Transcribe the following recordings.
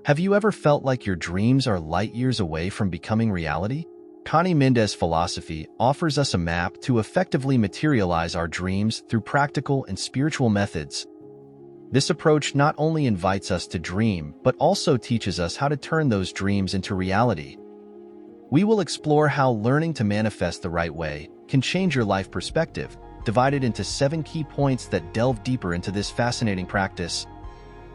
Have you ever felt like your dreams are light years away from becoming reality? Conny Mendez philosophy offers us a map to effectively materialize our dreams through practical and spiritual methods. This approach not only invites us to dream, but also teaches us how to turn those dreams into reality. We will explore how learning to manifest the right way can change your life perspective, divided into 7 key points that delve deeper into this fascinating practice.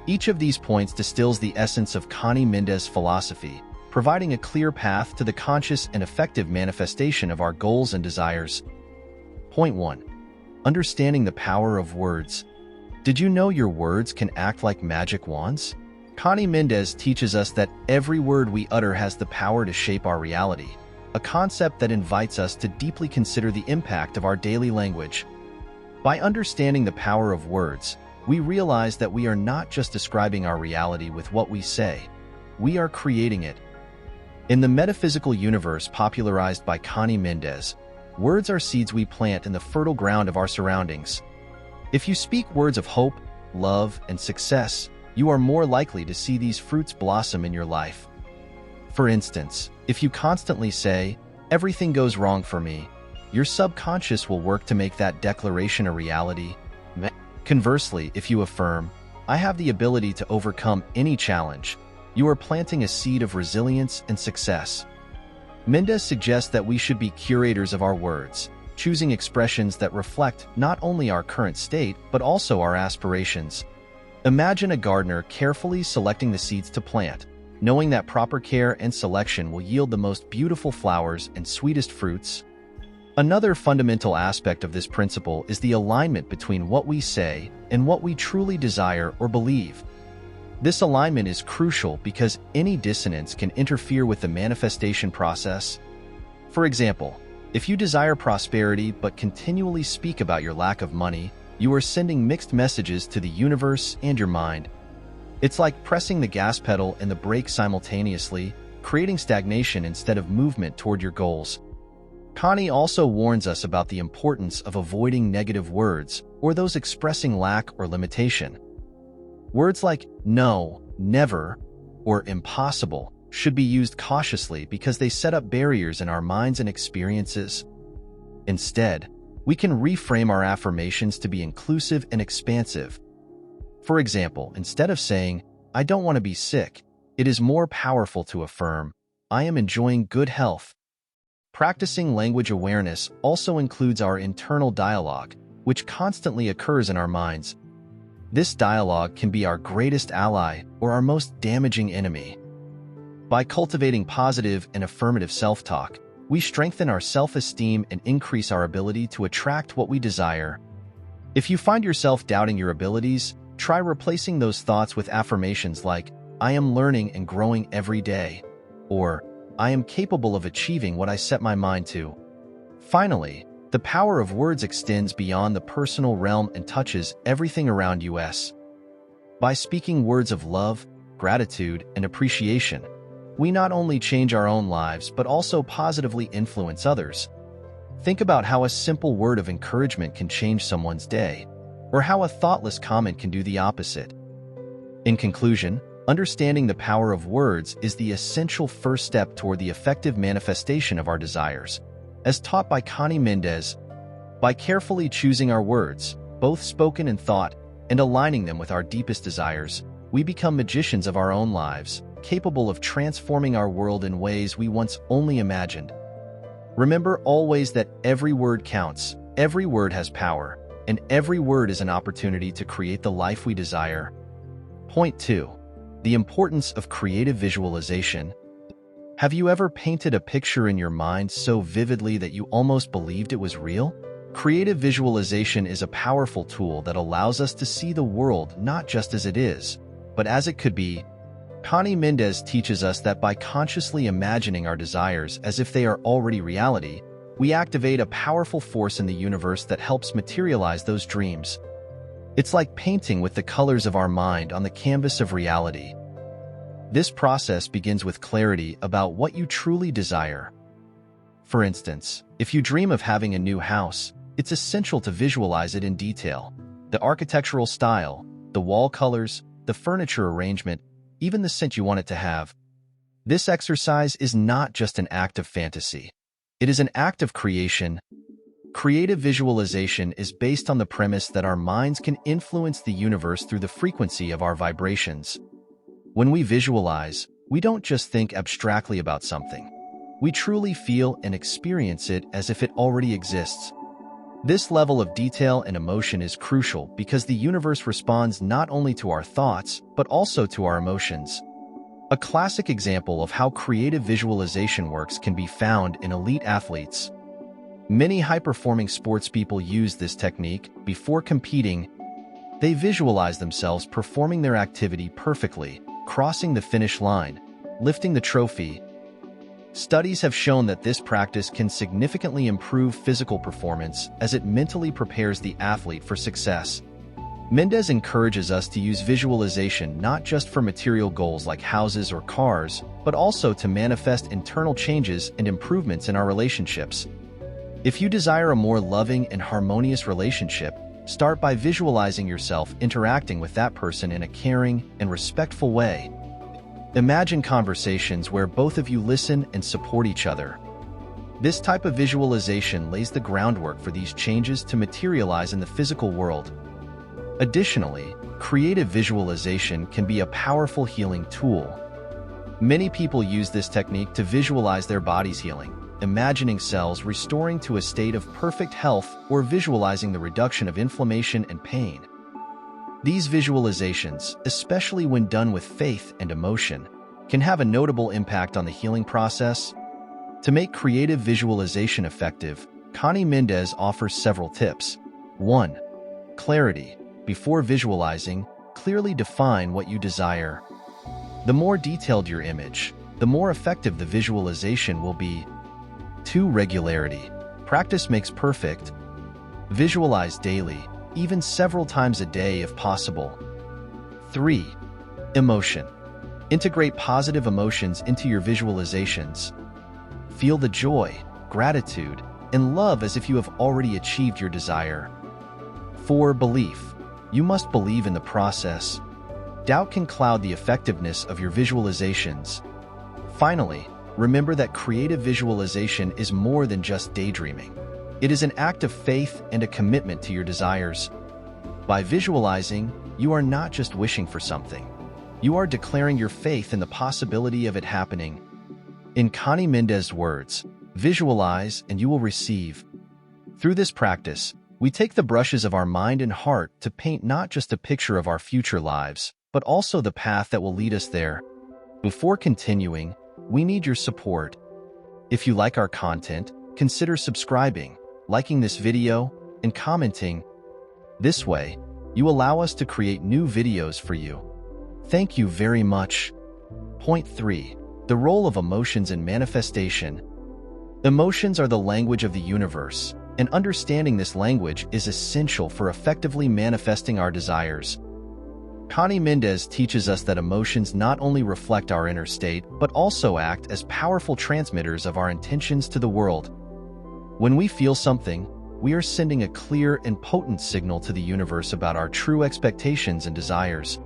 Each of these points distills the essence of Conny Mendez philosophy, providing a clear path to the conscious and effective manifestation of our goals and desires. Point 1. Understanding the power of words. Did you know your words can act like magic wands? Conny Mendez teaches us that every word we utter has the power to shape our reality, a concept that invites us to deeply consider the impact of our daily language. By understanding the power of words, we realize that we are not just describing our reality with what we say, we are creating it. In the metaphysical universe popularized by Conny Mendez, words are seeds we plant in the fertile ground of our surroundings. If you speak words of hope, love, and success, you are more likely to see these fruits blossom in your life. For instance, if you constantly say, "Everything goes wrong for me," your subconscious will work to make that declaration a reality. Conversely, if you affirm, "I have the ability to overcome any challenge," you are planting a seed of resilience and success. Mendez suggests that we should be curators of our words, choosing expressions that reflect not only our current state, but also our aspirations. Imagine a gardener carefully selecting the seeds to plant, knowing that proper care and selection will yield the most beautiful flowers and sweetest fruits. Another fundamental aspect of this principle is the alignment between what we say and what we truly desire or believe. This alignment is crucial because any dissonance can interfere with the manifestation process. For example, if you desire prosperity but continually speak about your lack of money, you are sending mixed messages to the universe and your mind. It's like pressing the gas pedal and the brake simultaneously, creating stagnation instead of movement toward your goals. Conny also warns us about the importance of avoiding negative words or those expressing lack or limitation. Words like no, never, or impossible should be used cautiously because they set up barriers in our minds and experiences. Instead, we can reframe our affirmations to be inclusive and expansive. For example, instead of saying, "I don't want to be sick," it is more powerful to affirm, "I am enjoying good health." Practicing language awareness also includes our internal dialogue, which constantly occurs in our minds. This dialogue can be our greatest ally or our most damaging enemy. By cultivating positive and affirmative self-talk, we strengthen our self-esteem and increase our ability to attract what we desire. If you find yourself doubting your abilities, try replacing those thoughts with affirmations like, "I am learning and growing every day," or "I am capable of achieving what I set my mind to." Finally, the power of words extends beyond the personal realm and touches everything around us. By speaking words of love, gratitude, and appreciation, we not only change our own lives but also positively influence others. Think about how a simple word of encouragement can change someone's day, or how a thoughtless comment can do the opposite. In conclusion, understanding the power of words is the essential first step toward the effective manifestation of our desires. As taught by Conny Mendez, by carefully choosing our words, both spoken and thought, and aligning them with our deepest desires, we become magicians of our own lives, capable of transforming our world in ways we once only imagined. Remember always that every word counts, every word has power, and every word is an opportunity to create the life we desire. Point 2. The importance of creative visualization. Have you ever painted a picture in your mind so vividly that you almost believed it was real? Creative visualization is a powerful tool that allows us to see the world not just as it is, but as it could be. Conny Mendez teaches us that by consciously imagining our desires as if they are already reality, we activate a powerful force in the universe that helps materialize those dreams. It's like painting with the colors of our mind on the canvas of reality. This process begins with clarity about what you truly desire. For instance, if you dream of having a new house, it's essential to visualize it in detail. The architectural style, the wall colors, the furniture arrangement, even the scent you want it to have. This exercise is not just an act of fantasy. It is an act of creation. Creative visualization is based on the premise that our minds can influence the universe through the frequency of our vibrations. When we visualize, we don't just think abstractly about something. We truly feel and experience it as if it already exists. This level of detail and emotion is crucial because the universe responds not only to our thoughts, but also to our emotions. A classic example of how creative visualization works can be found in elite athletes. Many high-performing sports people use this technique. Before competing, they visualize themselves performing their activity perfectly, crossing the finish line, lifting the trophy. Studies have shown that this practice can significantly improve physical performance as it mentally prepares the athlete for success. Mendez encourages us to use visualization not just for material goals like houses or cars, but also to manifest internal changes and improvements in our relationships. If you desire a more loving and harmonious relationship, start by visualizing yourself interacting with that person in a caring and respectful way. Imagine conversations where both of you listen and support each other. This type of visualization lays the groundwork for these changes to materialize in the physical world. Additionally, creative visualization can be a powerful healing tool. Many people use this technique to visualize their bodies healing, imagining cells restoring to a state of perfect health or visualizing the reduction of inflammation and pain. These visualizations, especially when done with faith and emotion, can have a notable impact on the healing process. To make creative visualization effective, Conny Mendez offers several tips. 1. Clarity. Before visualizing, clearly define what you desire. The more detailed your image, the more effective the visualization will be. 2. Regularity. Practice makes perfect. Visualize daily, even several times a day if possible. 3. Emotion. Integrate positive emotions into your visualizations. Feel the joy, gratitude, and love as if you have already achieved your desire. 4. Belief. You must believe in the process. Doubt can cloud the effectiveness of your visualizations. Finally, remember that creative visualization is more than just daydreaming. It is an act of faith and a commitment to your desires. By visualizing, you are not just wishing for something. You are declaring your faith in the possibility of it happening. In Conny Mendez's words, visualize and you will receive. Through this practice, we take the brushes of our mind and heart to paint not just a picture of our future lives, but also the path that will lead us there. Before continuing, we need your support. If you like our content, consider subscribing, liking this video, and commenting. This way, you allow us to create new videos for you. Thank you very much. Point 3. The role of emotions in manifestation. Emotions are the language of the universe, and understanding this language is essential for effectively manifesting our desires. Conny Mendez teaches us that emotions not only reflect our inner state, but also act as powerful transmitters of our intentions to the world. When we feel something, we are sending a clear and potent signal to the universe about our true expectations and desires.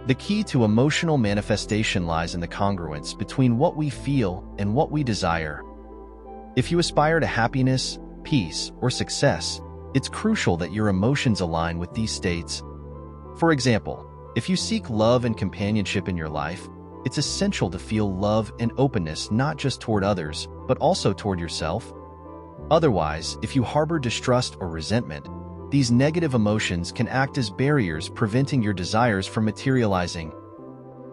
The key to emotional manifestation lies in the congruence between what we feel and what we desire. If you aspire to happiness, peace, or success, it's crucial that your emotions align with these states. For example, if you seek love and companionship in your life, it's essential to feel love and openness not just toward others, but also toward yourself. Otherwise, if you harbor distrust or resentment, these negative emotions can act as barriers preventing your desires from materializing.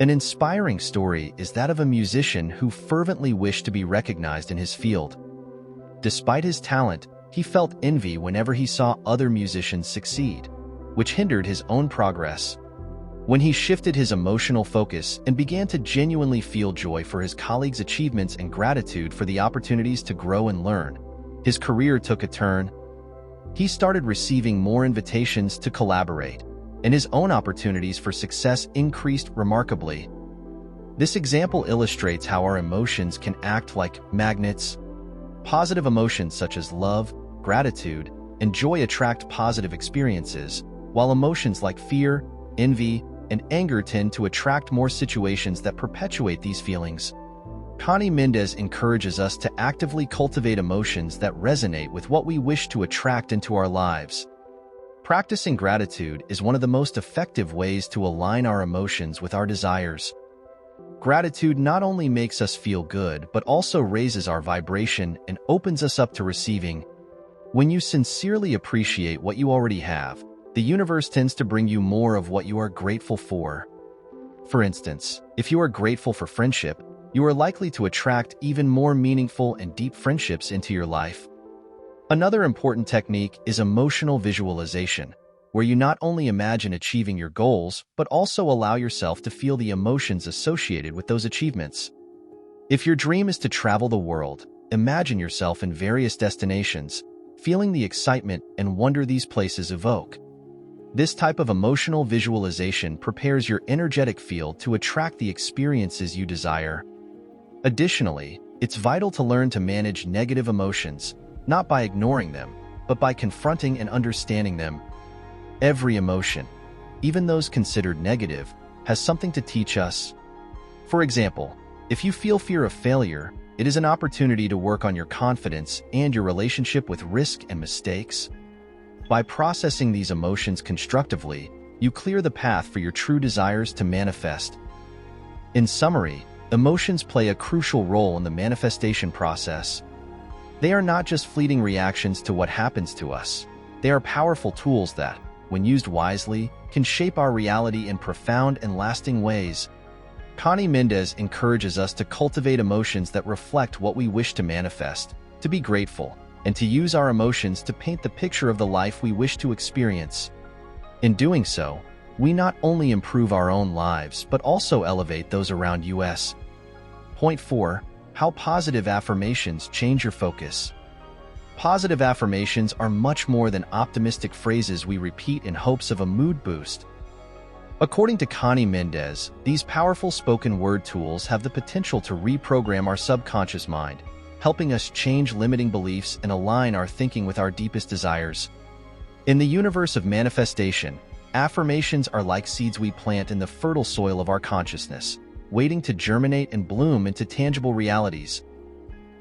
An inspiring story is that of a musician who fervently wished to be recognized in his field. Despite his talent, he felt envy whenever he saw other musicians succeed, which hindered his own progress. When he shifted his emotional focus and began to genuinely feel joy for his colleagues' achievements and gratitude for the opportunities to grow and learn, his career took a turn. He started receiving more invitations to collaborate, and his own opportunities for success increased remarkably. This example illustrates how our emotions can act like magnets. Positive emotions such as love, gratitude, and joy attract positive experiences, while emotions like fear, envy, and anger tend to attract more situations that perpetuate these feelings. Conny Mendez encourages us to actively cultivate emotions that resonate with what we wish to attract into our lives. Practicing gratitude is one of the most effective ways to align our emotions with our desires. Gratitude not only makes us feel good, but also raises our vibration and opens us up to receiving. When you sincerely appreciate what you already have, the universe tends to bring you more of what you are grateful for. For instance, if you are grateful for friendship, you are likely to attract even more meaningful and deep friendships into your life. Another important technique is emotional visualization, where you not only imagine achieving your goals, but also allow yourself to feel the emotions associated with those achievements. If your dream is to travel the world, imagine yourself in various destinations, feeling the excitement and wonder these places evoke. This type of emotional visualization prepares your energetic field to attract the experiences you desire. Additionally, it's vital to learn to manage negative emotions, not by ignoring them, but by confronting and understanding them. Every emotion, even those considered negative, has something to teach us. For example, if you feel fear of failure, it is an opportunity to work on your confidence and your relationship with risk and mistakes. By processing these emotions constructively, you clear the path for your true desires to manifest. In summary, emotions play a crucial role in the manifestation process. They are not just fleeting reactions to what happens to us. They are powerful tools that, when used wisely, can shape our reality in profound and lasting ways. Conny Mendez encourages us to cultivate emotions that reflect what we wish to manifest, to be grateful, and to use our emotions to paint the picture of the life we wish to experience. In doing so, we not only improve our own lives but also elevate those around us. Point 4. How positive affirmations change your focus. Positive affirmations are much more than optimistic phrases we repeat in hopes of a mood boost. According to Conny Mendez, these powerful spoken word tools have the potential to reprogram our subconscious mind, helping us change limiting beliefs and align our thinking with our deepest desires. In the universe of manifestation, affirmations are like seeds we plant in the fertile soil of our consciousness, waiting to germinate and bloom into tangible realities.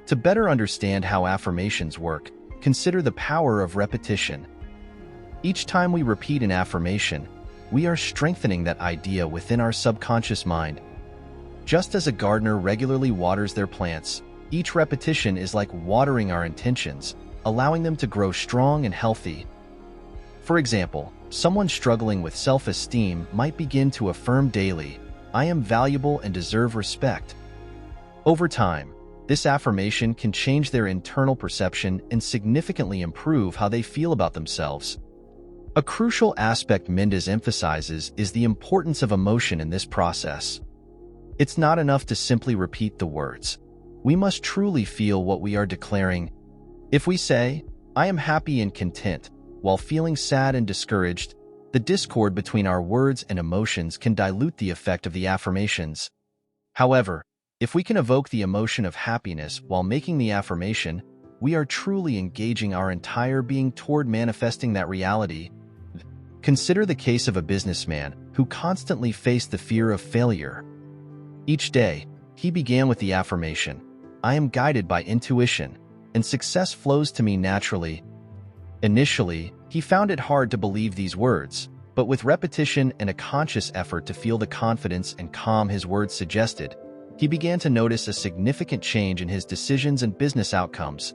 To better understand how affirmations work, consider the power of repetition. Each time we repeat an affirmation, we are strengthening that idea within our subconscious mind. Just as a gardener regularly waters their plants, each repetition is like watering our intentions, allowing them to grow strong and healthy. For example, someone struggling with self-esteem might begin to affirm daily, "I am valuable and deserve respect." Over time, this affirmation can change their internal perception and significantly improve how they feel about themselves. A crucial aspect Mendez emphasizes is the importance of emotion in this process. It's not enough to simply repeat the words. We must truly feel what we are declaring. If we say, "I am happy and content," while feeling sad and discouraged, the discord between our words and emotions can dilute the effect of the affirmations. However, if we can evoke the emotion of happiness while making the affirmation, we are truly engaging our entire being toward manifesting that reality. Consider the case of a businessman who constantly faced the fear of failure. Each day, he began with the affirmation, "I am guided by intuition, and success flows to me naturally." Initially, he found it hard to believe these words, but with repetition and a conscious effort to feel the confidence and calm his words suggested, he began to notice a significant change in his decisions and business outcomes.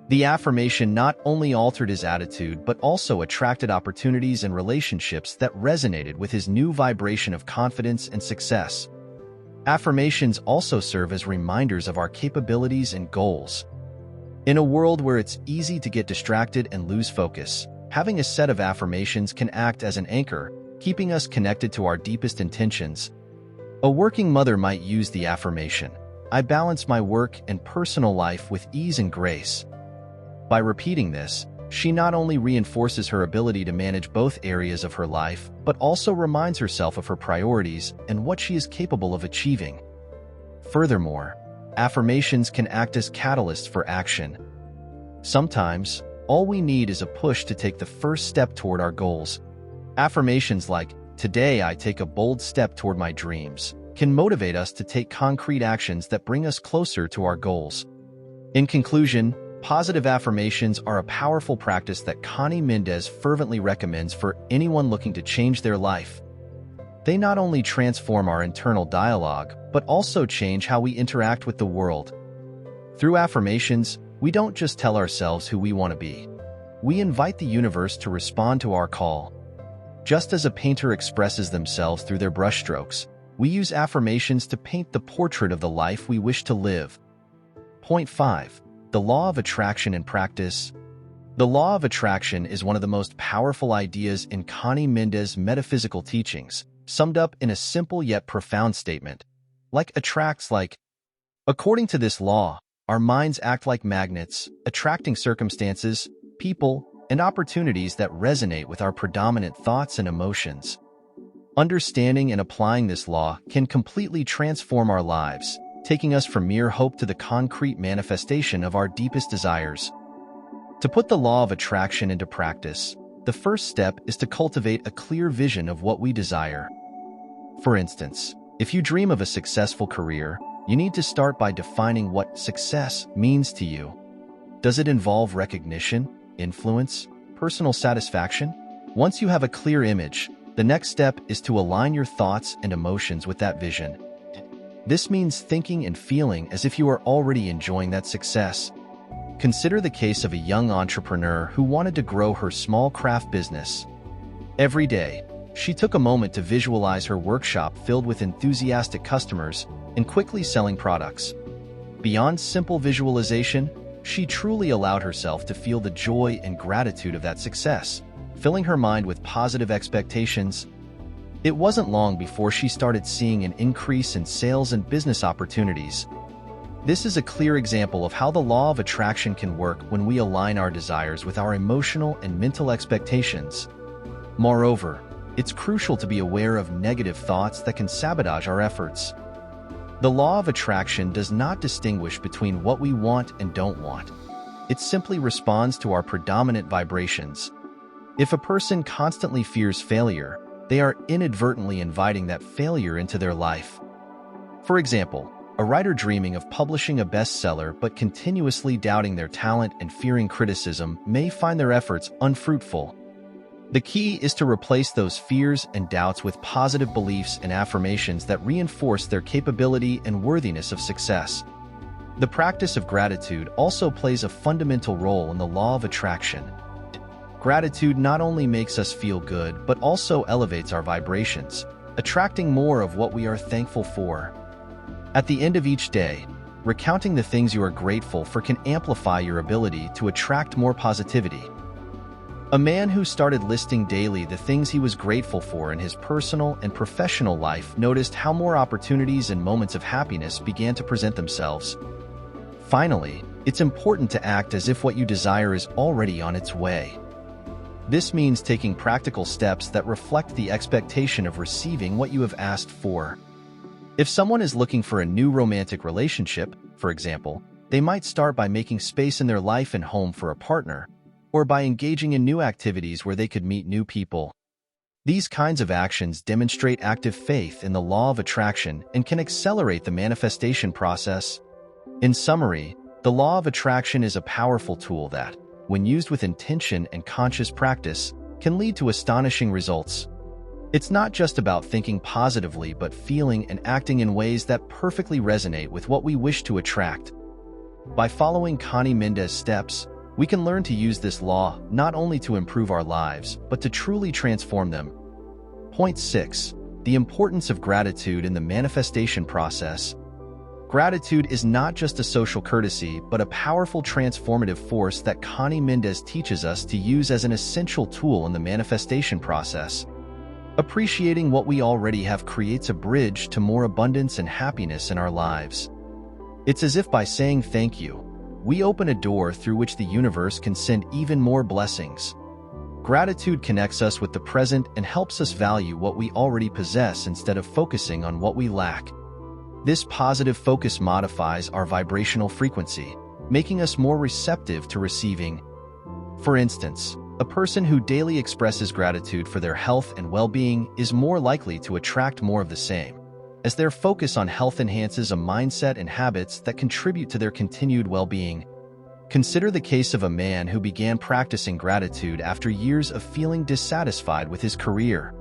The affirmation not only altered his attitude but also attracted opportunities and relationships that resonated with his new vibration of confidence and success. Affirmations also serve as reminders of our capabilities and goals. In a world where it's easy to get distracted and lose focus, having a set of affirmations can act as an anchor, keeping us connected to our deepest intentions. A working mother might use the affirmation, "I balance my work and personal life with ease and grace." By repeating this, she not only reinforces her ability to manage both areas of her life, but also reminds herself of her priorities and what she is capable of achieving. Furthermore, affirmations can act as catalysts for action. Sometimes, all we need is a push to take the first step toward our goals. Affirmations like, "Today I take a bold step toward my dreams," can motivate us to take concrete actions that bring us closer to our goals. In conclusion, positive affirmations are a powerful practice that Conny Mendez fervently recommends for anyone looking to change their life. They not only transform our internal dialogue, but also change how we interact with the world. Through affirmations, we don't just tell ourselves who we want to be. We invite the universe to respond to our call. Just as a painter expresses themselves through their brushstrokes, we use affirmations to paint the portrait of the life we wish to live. Point 5. The Law of Attraction in Practice. The Law of Attraction is one of the most powerful ideas in Conny Mendez's metaphysical teachings, summed up in a simple yet profound statement. Like attracts like. According to this law, our minds act like magnets, attracting circumstances, people, and opportunities that resonate with our predominant thoughts and emotions. Understanding and applying this law can completely transform our lives, taking us from mere hope to the concrete manifestation of our deepest desires. To put the law of attraction into practice, the first step is to cultivate a clear vision of what we desire. For instance, if you dream of a successful career, you need to start by defining what success means to you. Does it involve recognition, influence, personal satisfaction? Once you have a clear image, the next step is to align your thoughts and emotions with that vision. This means thinking and feeling as if you are already enjoying that success. Consider the case of a young entrepreneur who wanted to grow her small craft business. Every day, she took a moment to visualize her workshop filled with enthusiastic customers and quickly selling products. Beyond simple visualization, she truly allowed herself to feel the joy and gratitude of that success, filling her mind with positive expectations. It wasn't long before she started seeing an increase in sales and business opportunities. This is a clear example of how the law of attraction can work when we align our desires with our emotional and mental expectations. Moreover, it's crucial to be aware of negative thoughts that can sabotage our efforts. The law of attraction does not distinguish between what we want and don't want. It simply responds to our predominant vibrations. If a person constantly fears failure, they are inadvertently inviting that failure into their life. For example, a writer dreaming of publishing a bestseller but continuously doubting their talent and fearing criticism may find their efforts unfruitful. The key is to replace those fears and doubts with positive beliefs and affirmations that reinforce their capability and worthiness of success. The practice of gratitude also plays a fundamental role in the law of attraction. Gratitude not only makes us feel good, but also elevates our vibrations, attracting more of what we are thankful for. At the end of each day, recounting the things you are grateful for can amplify your ability to attract more positivity. A man who started listing daily the things he was grateful for in his personal and professional life noticed how more opportunities and moments of happiness began to present themselves. Finally, it's important to act as if what you desire is already on its way. This means taking practical steps that reflect the expectation of receiving what you have asked for. If someone is looking for a new romantic relationship, for example, they might start by making space in their life and home for a partner, or by engaging in new activities where they could meet new people. These kinds of actions demonstrate active faith in the law of attraction and can accelerate the manifestation process. In summary, the law of attraction is a powerful tool that, when used with intention and conscious practice, can lead to astonishing results. It's not just about thinking positively but feeling and acting in ways that perfectly resonate with what we wish to attract. By following Conny Mendez's steps, we can learn to use this law not only to improve our lives, but to truly transform them. Point 6. The importance of gratitude in the manifestation process. Gratitude is not just a social courtesy, but a powerful transformative force that Conny Mendez teaches us to use as an essential tool in the manifestation process. Appreciating what we already have creates a bridge to more abundance and happiness in our lives. It's as if by saying thank you, we open a door through which the universe can send even more blessings. Gratitude connects us with the present and helps us value what we already possess instead of focusing on what we lack. This positive focus modifies our vibrational frequency, making us more receptive to receiving. For instance, A person who daily expresses gratitude for their health and well-being is more likely to attract more of the same, as their focus on health enhances a mindset and habits that contribute to their continued well-being. Consider the case of a man who began practicing gratitude after years of feeling dissatisfied with his career.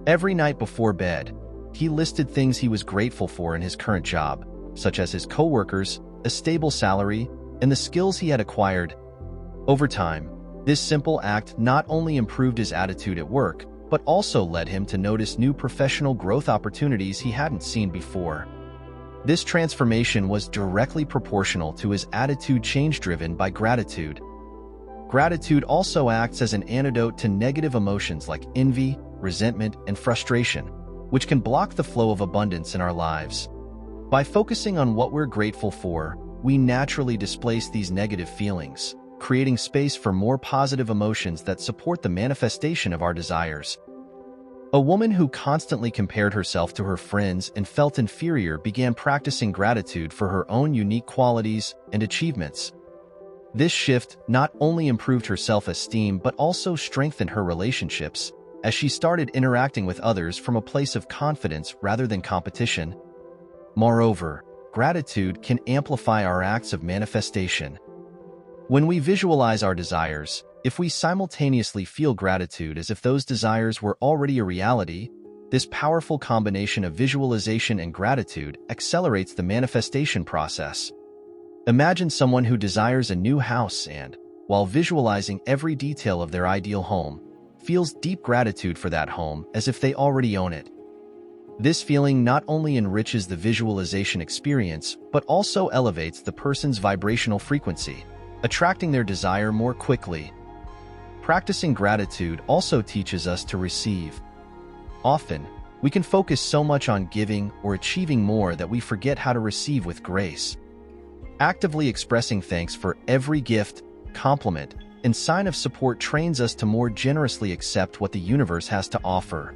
Every night before bed, he listed things he was grateful for in his current job, such as his coworkers, a stable salary, and the skills he had acquired. Over time, this simple act not only improved his attitude at work, but also led him to notice new professional growth opportunities he hadn't seen before. This transformation was directly proportional to his attitude change driven by gratitude. Gratitude also acts as an antidote to negative emotions like envy, resentment, and frustration, which can block the flow of abundance in our lives. By focusing on what we're grateful for, we naturally displace these negative feelings, creating space for more positive emotions that support the manifestation of our desires. A woman who constantly compared herself to her friends and felt inferior began practicing gratitude for her own unique qualities and achievements. This shift not only improved her self-esteem but also strengthened her relationships, as she started interacting with others from a place of confidence rather than competition. Moreover, gratitude can amplify our acts of manifestation. When we visualize our desires, if we simultaneously feel gratitude as if those desires were already a reality, this powerful combination of visualization and gratitude accelerates the manifestation process. Imagine someone who desires a new house and, while visualizing every detail of their ideal home, feels deep gratitude for that home as if they already own it. This feeling not only enriches the visualization experience, but also elevates the person's vibrational frequency, attracting their desire more quickly. Practicing gratitude also teaches us to receive. Often, we can focus so much on giving or achieving more that we forget how to receive with grace. Actively expressing thanks for every gift, compliment, and sign of support trains us to more generously accept what the universe has to offer.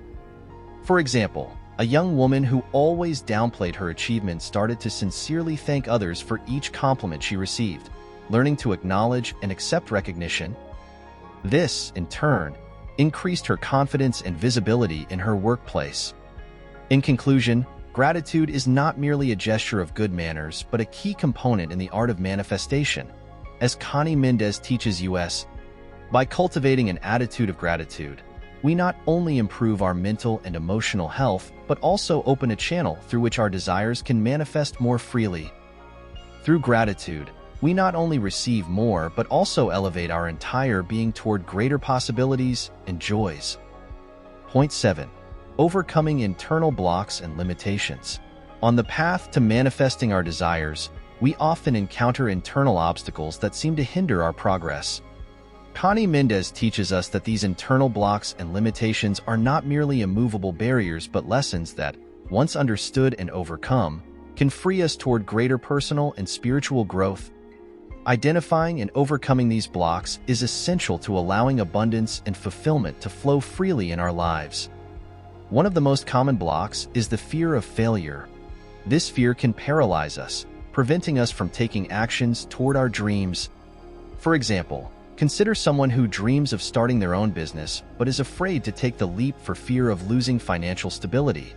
For example, a young woman who always downplayed her achievements started to sincerely thank others for each compliment she received, learning to acknowledge and accept recognition. This, in turn, increased her confidence and visibility in her workplace. In conclusion, gratitude is not merely a gesture of good manners, but a key component in the art of manifestation. As Conny Mendez teaches us, by cultivating an attitude of gratitude, we not only improve our mental and emotional health, but also open a channel through which our desires can manifest more freely. Through gratitude, we not only receive more, but also elevate our entire being toward greater possibilities and joys. Point 7. Overcoming internal blocks and limitations. On the path to manifesting our desires, we often encounter internal obstacles that seem to hinder our progress. Conny Mendez teaches us that these internal blocks and limitations are not merely immovable barriers but lessons that, once understood and overcome, can free us toward greater personal and spiritual growth. Identifying and overcoming these blocks is essential to allowing abundance and fulfillment to flow freely in our lives. One of the most common blocks is the fear of failure. This fear can paralyze us, preventing us from taking actions toward our dreams. For example, consider someone who dreams of starting their own business but is afraid to take the leap for fear of losing financial stability.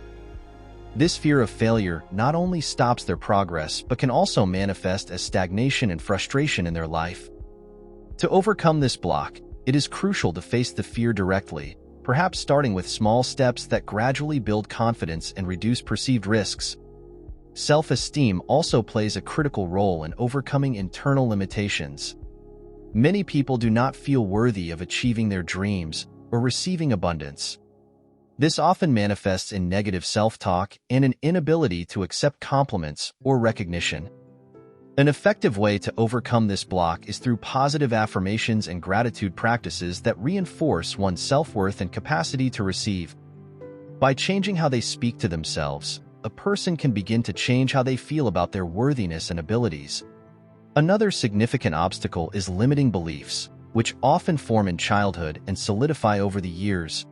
This fear of failure not only stops their progress but can also manifest as stagnation and frustration in their life. To overcome this block, it is crucial to face the fear directly, perhaps starting with small steps that gradually build confidence and reduce perceived risks. Self-esteem also plays a critical role in overcoming internal limitations. Many people do not feel worthy of achieving their dreams or receiving abundance. This often manifests in negative self-talk and an inability to accept compliments or recognition. An effective way to overcome this block is through positive affirmations and gratitude practices that reinforce one's self-worth and capacity to receive. By changing how they speak to themselves, a person can begin to change how they feel about their worthiness and abilities. Another significant obstacle is limiting beliefs, which often form in childhood and solidify over the years.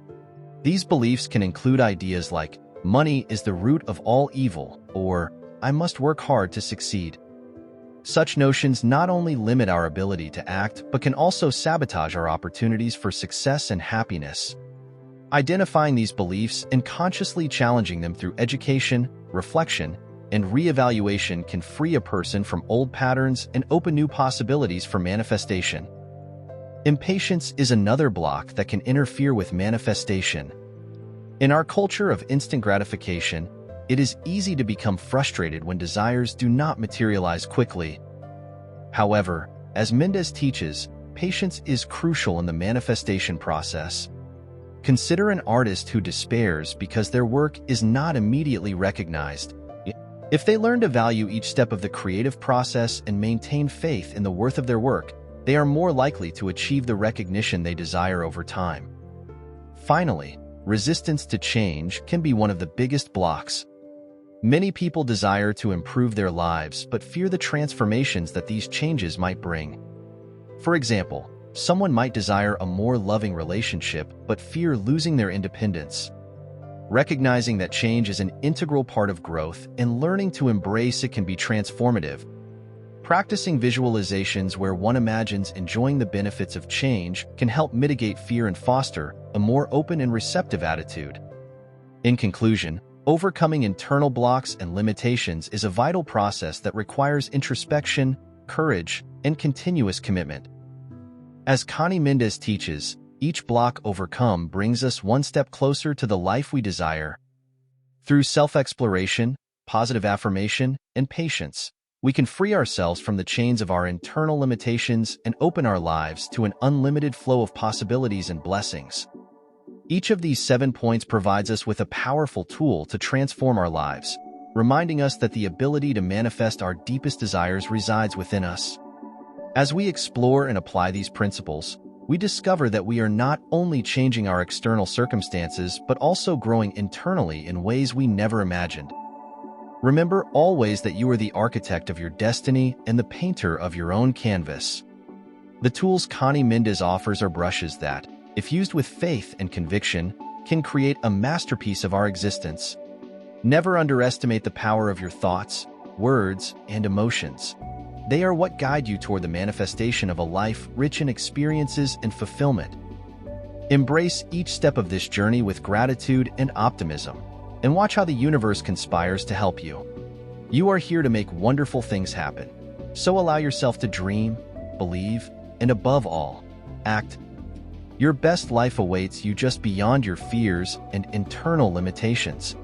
These beliefs can include ideas like, money is the root of all evil, or I must work hard to succeed. Such notions not only limit our ability to act, but can also sabotage our opportunities for success and happiness. Identifying these beliefs and consciously challenging them through education, reflection, and reevaluation can free a person from old patterns and open new possibilities for manifestation. Impatience is another block that can interfere with manifestation. In our culture of instant gratification, it is easy to become frustrated when desires do not materialize quickly. However, as Mendez teaches, patience is crucial in the manifestation process. Consider an artist who despairs because their work is not immediately recognized. If they learn to value each step of the creative process and maintain faith in the worth of their work, they are more likely to achieve the recognition they desire over time. Finally, resistance to change can be one of the biggest blocks. Many people desire to improve their lives but fear the transformations that these changes might bring. For example, someone might desire a more loving relationship but fear losing their independence. Recognizing that change is an integral part of growth and learning to embrace it can be transformative. Practicing visualizations where one imagines enjoying the benefits of change can help mitigate fear and foster a more open and receptive attitude. In conclusion, overcoming internal blocks and limitations is a vital process that requires introspection, courage, and continuous commitment. As Conny Mendez teaches, each block overcome brings us one step closer to the life we desire. Through self-exploration, positive affirmation, and patience, we can free ourselves from the chains of our internal limitations and open our lives to an unlimited flow of possibilities and blessings. Each of these 7 points provides us with a powerful tool to transform our lives, reminding us that the ability to manifest our deepest desires resides within us. As we explore and apply these principles, we discover that we are not only changing our external circumstances but also growing internally in ways we never imagined. Remember always that you are the architect of your destiny and the painter of your own canvas. The tools Conny Mendez offers are brushes that, if used with faith and conviction, can create a masterpiece of our existence. Never underestimate the power of your thoughts, words, and emotions. They are what guide you toward the manifestation of a life rich in experiences and fulfillment. Embrace each step of this journey with gratitude and optimism, and watch how the universe conspires to help you. You are here to make wonderful things happen. So allow yourself to dream, believe, and above all, act. Your best life awaits you just beyond your fears and internal limitations.